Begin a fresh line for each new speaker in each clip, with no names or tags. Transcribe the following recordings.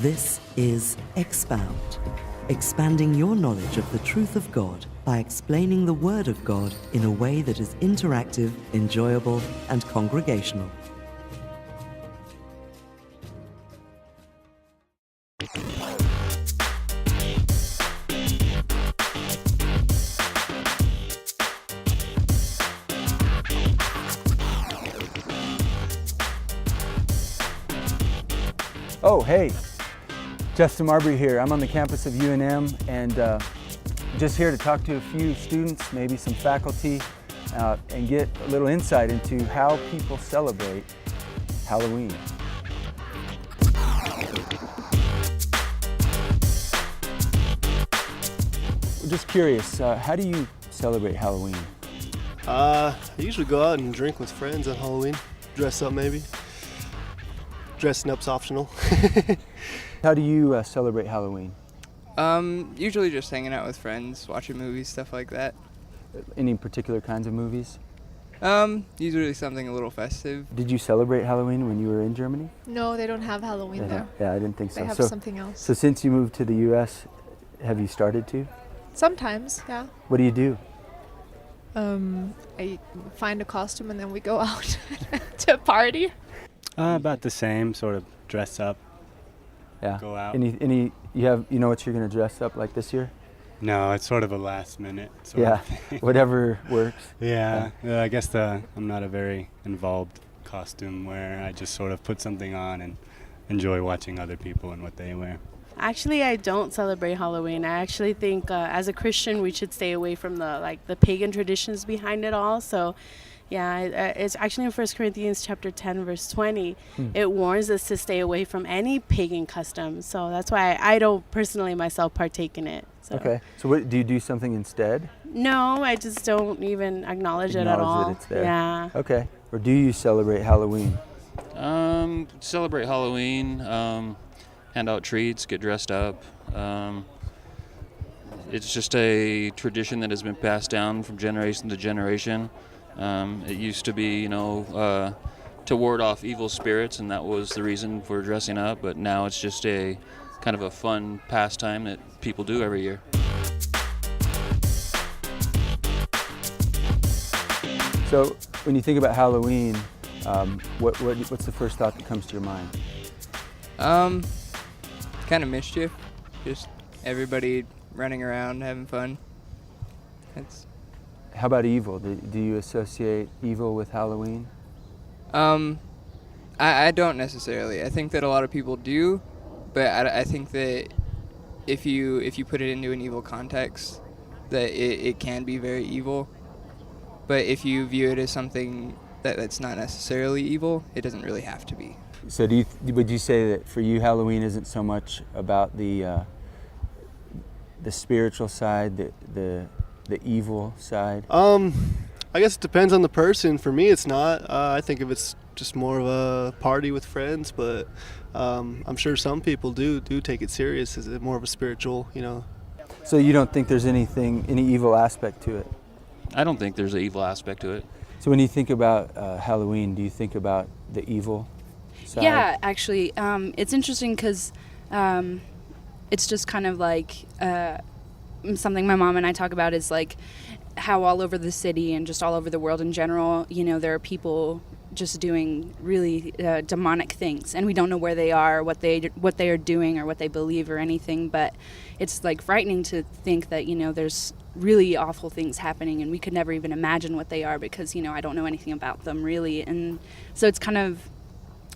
This is Expound, expanding your knowledge of the truth of God by explaining the Word of God in a way that is interactive, enjoyable, and congregational.
Oh, hey, Justin Marbury here. I'm on the campus of UNM and just here to talk to a few students, maybe some faculty, and get a little insight into how people celebrate Halloween. We're just curious, how do you celebrate Halloween?
I usually go out and drink with friends on Halloween. Dress up maybe. Dressing up's optional.
How do you celebrate Halloween?
Usually just hanging out with friends, watching movies, stuff like that.
Any particular kinds of movies?
Usually something a little festive.
Did you celebrate Halloween when you were in Germany?
No, they don't have Halloween there.
Yeah, I didn't think so.
They have something else.
So since you moved to the U.S., have you started to?
Sometimes, yeah.
What do you do?
I find a costume and then we go out to party.
About the same, sort of dress up,
Yeah.
go out.
You know what you're gonna dress up like this year?
No, it's sort of a last minute sort
Yeah,
of thing.
whatever works.
Yeah, I guess I'm not a very involved costume wearer. I just sort of put something on and enjoy watching other people and what they wear.
Actually, I don't celebrate Halloween. I actually think as a Christian, we should stay away from the pagan traditions behind it all. So, yeah, it's actually in 1 Corinthians chapter 10, verse 20. It warns us to stay away from any pagan customs. So that's why I don't personally myself partake in it. So.
Okay. So what do you do something instead?
No, I just don't even acknowledge it at all.
That it's there.
Yeah.
Okay. Or do you celebrate Halloween?
Celebrate Halloween, hand out treats, get dressed up. It's just a tradition that has been passed down from generation to generation. It used to be, to ward off evil spirits, and that was the reason for dressing up, but now it's just a kind of a fun pastime that people do every year.
So when you think about Halloween, what's the first thought that comes to your mind?
Kind of mischief. Just everybody running around, having fun.
How about evil? Do you associate evil with Halloween?
I don't necessarily. I think that a lot of people do, but I think that if you put it into an evil context, that it can be very evil. But if you view it as something that's not necessarily evil, it doesn't really have to be.
So would you say that for you Halloween isn't so much about the spiritual side, the evil side?
I guess it depends on the person. For me, it's not. I think of it's just more of a party with friends, but I'm sure some people do take it serious as more of a spiritual,
So you don't think there's any evil aspect to it?
I don't think there's an evil aspect to it.
So when you think about Halloween, do you think about the evil side?
Yeah, actually, it's interesting because it's just kind of like something my mom and I talk about is like how all over the city and just all over the world in general, there are people just doing really demonic things, and we don't know where they are, what they are doing, or what they believe, or anything. But it's like frightening to think that there's really awful things happening, and we could never even imagine what they are because I don't know anything about them really, and so it's kind of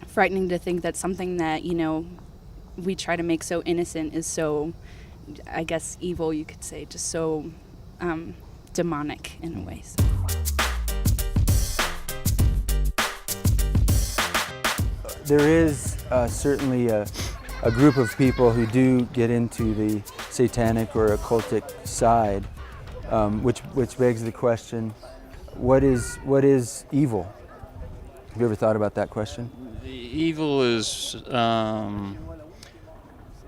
frightening to think that something that we try to make so innocent is so, I guess, evil, you could say, just so demonic in a way. So.
There is certainly a group of people who do get into the satanic or occultic side, which begs the question, what is evil? Have you ever thought about that question?
Evil is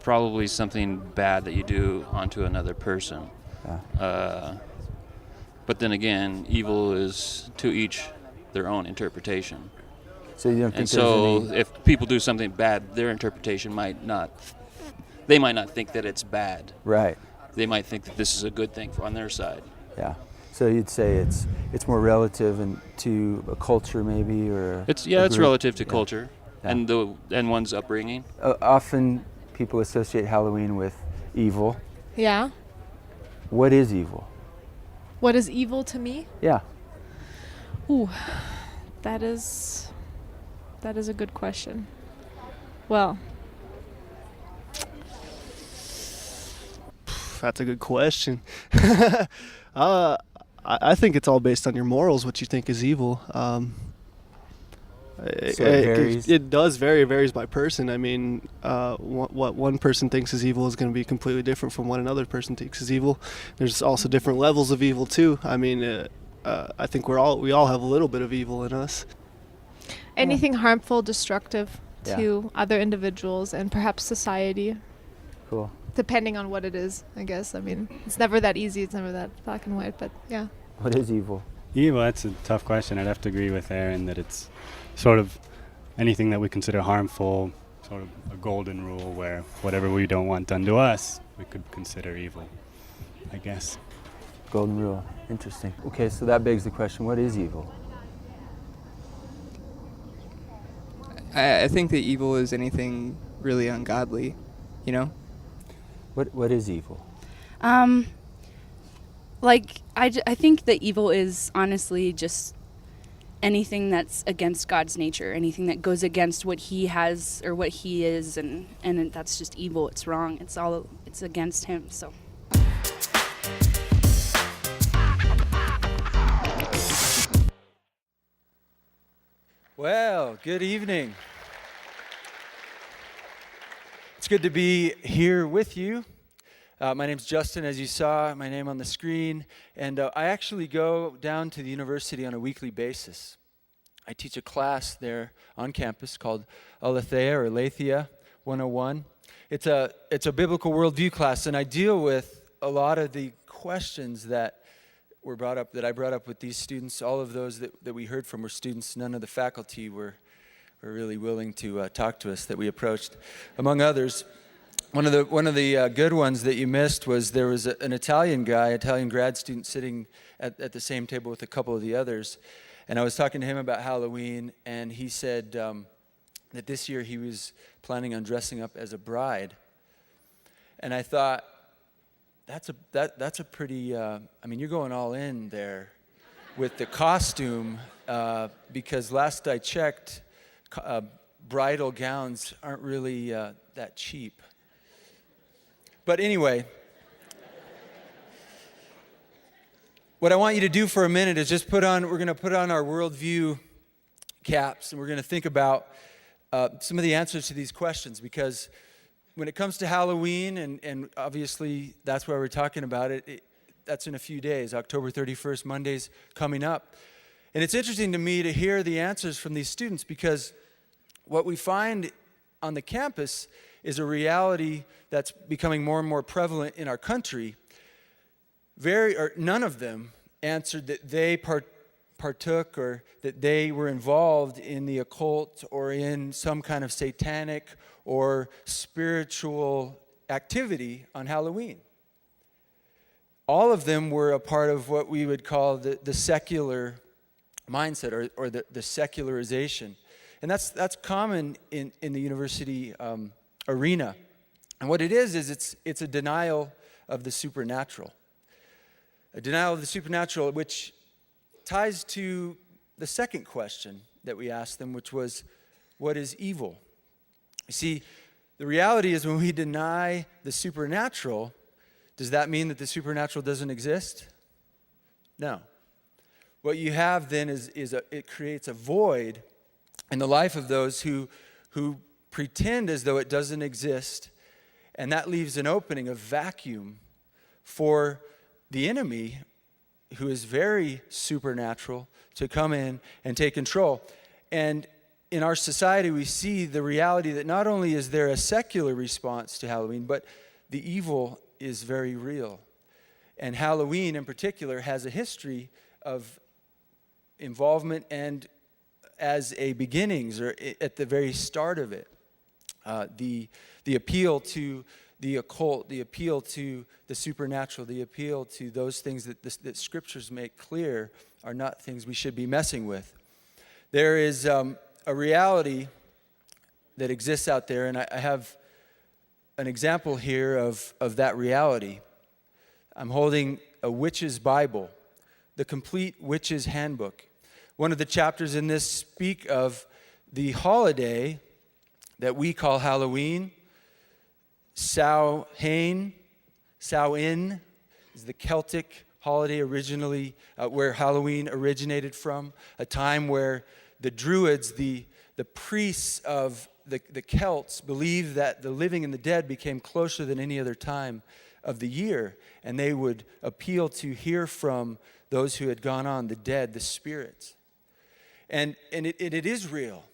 probably something bad that you do onto another person. But then again, evil is to each their own interpretation.
So you don't think
if people do something bad, their interpretation might not they might not think that it's bad.
Right.
They might think that this is a good thing on their side.
Yeah. So you'd say it's more relative to a culture maybe, or
It's
group?
relative to
Yeah.
culture
Yeah.
and one's upbringing.
Often people associate Halloween with evil.
Yeah.
What is evil?
What is evil to me?
Yeah.
Ooh, that is a good question. Well,
That's a good question. I think it's all based on your morals, what you think is evil.
So it varies?
It does vary. It varies by person. I mean, what one person thinks is evil is going to be completely different from what another person thinks is evil. There's also different levels of evil too. I mean, I think we all have a little bit of evil in us.
anything harmful, destructive
Yeah.
to other individuals and perhaps society,
Cool.
depending on what it is, I guess. I mean, it's never that easy. It's never that black and white, but yeah.
What is evil?
Evil, that's a tough question. I'd have to agree with Aaron that it's sort of anything that we consider harmful, sort of a golden rule where whatever we don't want done to us, we could consider evil, I guess.
Golden rule. Interesting. Okay, so that begs the question, what is evil?
I think that evil is anything really ungodly, you know?
What is evil?
I think that evil is honestly just anything that's against God's nature, anything that goes against what he has or what he is, and that's just evil. It's wrong. It's against him. So.
Well, good evening. It's good to be here with you. My name's Justin, as you saw my name on the screen, and I actually go down to the university on a weekly basis. I teach a class there on campus called Aletheia or Aletheia 101. It's a biblical worldview class, and I deal with a lot of the questions that were brought up, that I brought up with these students. All of those that we heard from were students. None of the faculty were really willing to talk to us that we approached. Among others, one of the good ones that you missed was there was an Italian grad student sitting at the same table with a couple of the others. And I was talking to him about Halloween, and he said that this year he was planning on dressing up as a bride. And I thought, that's a pretty, I mean, you're going all in there with the costume, because last I checked, bridal gowns aren't really that cheap. But anyway, what I want you to do for a minute is just we're going to put on our worldview caps, and we're going to think about some of the answers to these questions, because when it comes to Halloween, and obviously that's why we're talking about it, that's in a few days, October 31st, Monday's coming up. And it's interesting to me to hear the answers from these students, because what we find on the campus is a reality that's becoming more and more prevalent in our country. None of them answered that they partook or that they were involved in the occult or in some kind of satanic or spiritual activity on Halloween. All of them were a part of what we would call the secular mindset or the secularization. And that's common in the university arena. And what it is it's a denial of the supernatural. A denial of the supernatural, which ties to the second question that we asked them, which was, what is evil? You see, the reality is when we deny the supernatural, does that mean that the supernatural doesn't exist? No. What you have then is it creates a void in the life of those who pretend as though it doesn't exist, and that leaves an opening, a vacuum for the enemy, who is very supernatural, to come in and take control. And in our society, we see the reality that not only is there a secular response to Halloween, but the evil is very real. And Halloween in particular has a history of involvement, and as a beginnings or at the very start of it, the appeal to the occult, the appeal to the supernatural, the appeal to those things that scriptures make clear are not things we should be messing with. There is a reality that exists out there, and I have an example here of that reality. I'm holding a witch's Bible, the complete witch's handbook. One of the chapters in this speak of the holiday that we call Halloween. Samhain is the Celtic holiday originally, where Halloween originated from, a time where the Druids, the priests of the Celts, believed that the living and the dead became closer than any other time of the year, and they would appeal to hear from those who had gone on, the dead, the spirits. And it is real.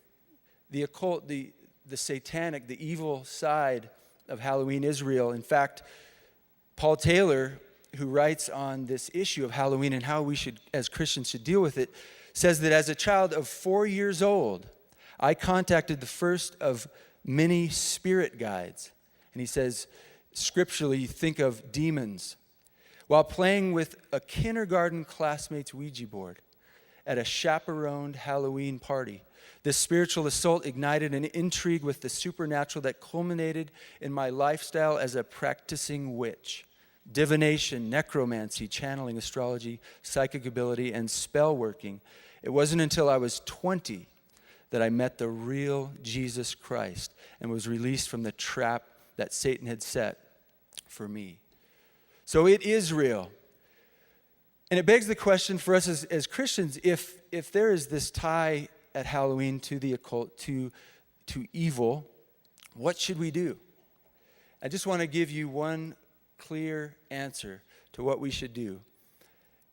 The occult, the satanic, the evil side of Halloween is real. In fact, Paul Taylor, who writes on this issue of Halloween and how we should, as Christians, should deal with it, says that as a child of 4 years old, I contacted the first of many spirit guides. And he says, scripturally, think of demons. While playing with a kindergarten classmate's Ouija board at a chaperoned Halloween party, this spiritual assault ignited an intrigue with the supernatural that culminated in my lifestyle as a practicing witch. Divination, necromancy, channeling, astrology, psychic ability, and spell working. It wasn't until I was 20 that I met the real Jesus Christ and was released from the trap that Satan had set for me. So it is real. And it begs the question for us as Christians, if there is this tie at Halloween to the occult, to evil, what should we do? I just want to give you one clear answer to what we should do,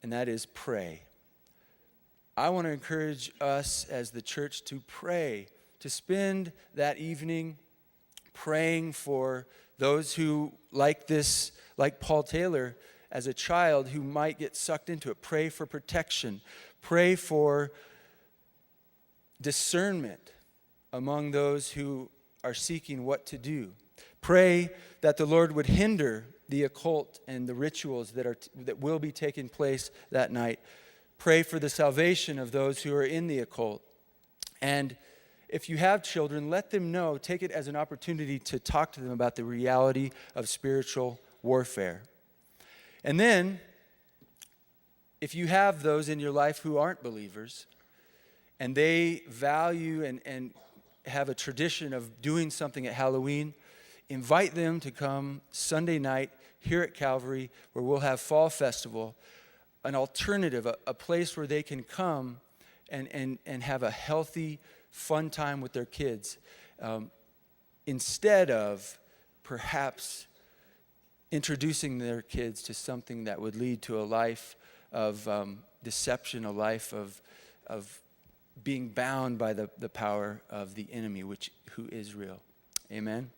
and that is pray. I want to encourage us as the church to pray, to spend that evening praying for those who, like Paul Taylor, as a child who might get sucked into it. Pray for protection. Pray for discernment among those who are seeking what to do. Pray that the Lord would hinder the occult and the rituals that will be taking place that night. Pray for the salvation of those who are in the occult. And if you have children, let them know, take it as an opportunity to talk to them about the reality of spiritual warfare. And then, if you have those in your life who aren't believers, and they value and have a tradition of doing something at Halloween, invite them to come Sunday night here at Calvary, where we'll have Fall Festival, an alternative, a place where they can come and have a healthy, fun time with their kids, instead of perhaps introducing their kids to something that would lead to a life of deception, a life of being bound by the power of the enemy, who is real. Amen.